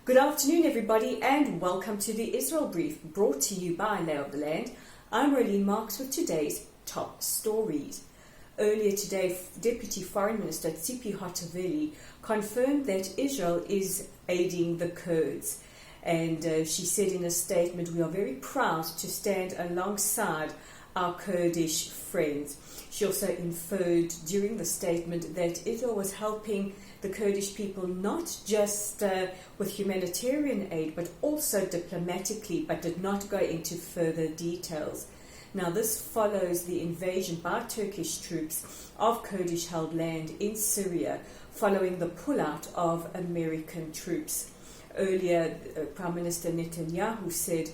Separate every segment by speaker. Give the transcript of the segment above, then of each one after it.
Speaker 1: Good afternoon, everybody, and welcome to the Israel Brief, brought to you by Lay of the Land. I'm Rolene Marks with today's top stories. Earlier today, Deputy Foreign Minister Tsipi Hotovely confirmed that Israel is aiding the Kurds. And she said in a statement, "We are very proud to stand alongside our Kurdish friends." She also inferred during the statement that Israel was helping the Kurdish people not just with humanitarian aid, but also diplomatically, but did not go into further details. Now, this follows the invasion by Turkish troops of Kurdish-held land in Syria following the pullout of American troops. Earlier, Prime Minister Netanyahu said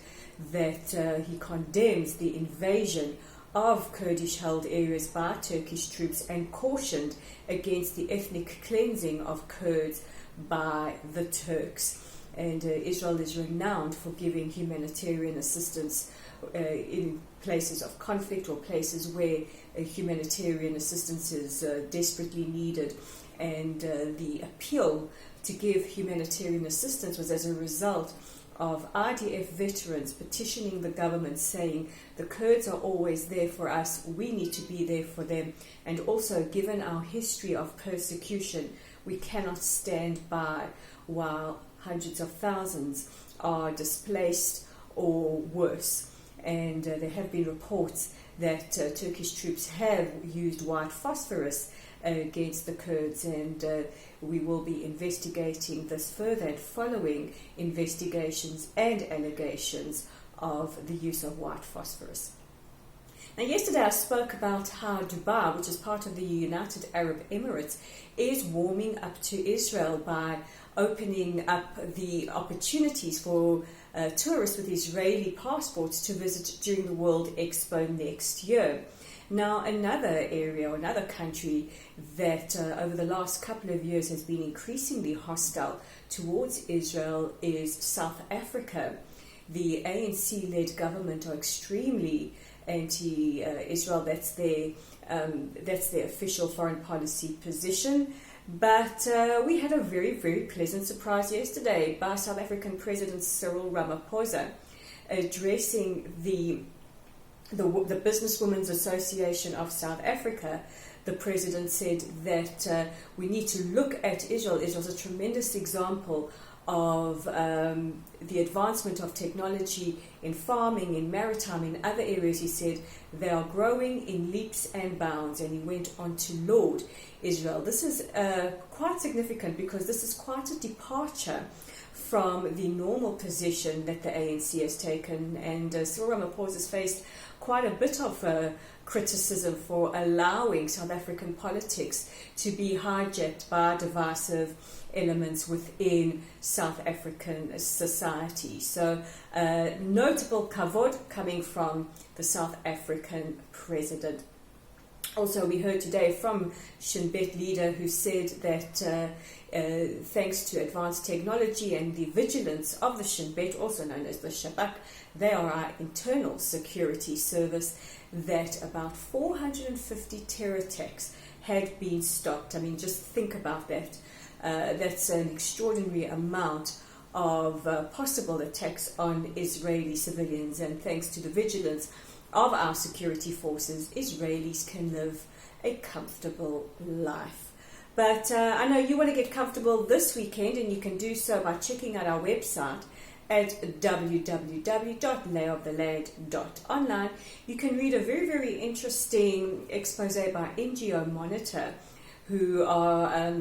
Speaker 1: that he condemns the invasion of Kurdish-held areas by Turkish troops and cautioned against the ethnic cleansing of Kurds by the Turks. And Israel is renowned for giving humanitarian assistance in places of conflict or places where humanitarian assistance is desperately needed. And the appeal to give humanitarian assistance was as a result of IDF veterans petitioning the government saying the Kurds are always there for us, we need to be there for them, and also given our history of persecution, we cannot stand by while hundreds of thousands are displaced or worse. And there have been reports that Turkish troops have used white phosphorus against the Kurds, and we will be investigating this further and following investigations and allegations of the use of white phosphorus. Now, yesterday I spoke about how Dubai, which is part of the United Arab Emirates, is warming up to Israel by opening up the opportunities for tourists with Israeli passports to visit during the World Expo next year. Now, another area or another country that over the last couple of years has been increasingly hostile towards Israel is South Africa. The ANC-led government are extremely anti-Israel. That's their official foreign policy position. But we had a very, very pleasant surprise yesterday by South African President Cyril Ramaphosa addressing the Businesswomen's Association of South Africa. The president said that we need to look at Israel. Israel's a tremendous example of the advancement of technology in farming, in maritime, in other areas. He said they are growing in leaps and bounds, and he went on to laud Israel. This is quite significant because this is quite a departure from the normal position that the ANC has taken, and Cyril Ramaphosa has faced quite a bit of criticism for allowing South African politics to be hijacked by divisive elements within South African society. So notable kavod coming from the South African president. Also, we heard today from Shin Bet leader who said that thanks to advanced technology and the vigilance of the Shin Bet, also known as the Shabak, they are our internal security service, that about 450 terror attacks had been stopped. I mean, just think about that. That's an extraordinary amount of possible attacks on Israeli civilians, and thanks to the vigilance of our security forces, Israelis can live a comfortable life. But I know you want to get comfortable this weekend, and you can do so by checking out our website at www.layoftheland.online. You can read a very, very interesting expose by NGO Monitor, who are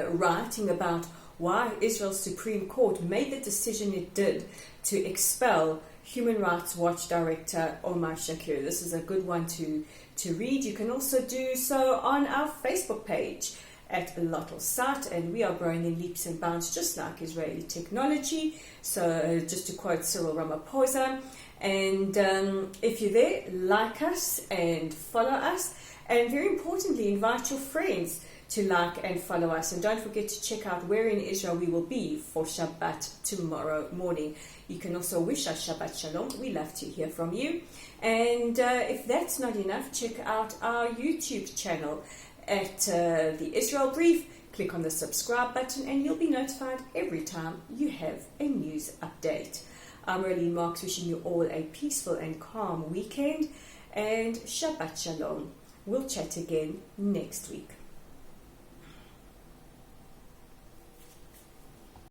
Speaker 1: writing about why Israel's Supreme Court made the decision it did to expel Human Rights Watch Director Omar Shakir. This is a good one to read. You can also do so on our Facebook page at Lauds, and we are growing in leaps and bounds just like Israeli technology. So just to quote Cyril Ramaphosa, and if you're there, like us and follow us, and very importantly, invite your friends to like and follow us. And don't forget to check out where in Israel we will be for Shabbat tomorrow morning. You can also wish us Shabbat Shalom. We love to hear from you. And if that's not enough, check out our YouTube channel at the Israel Brief. Click on the subscribe button and you'll be notified every time you have a news update. I'm Rolene Marks, wishing you all a peaceful and calm weekend, and Shabbat Shalom. We'll chat again next week.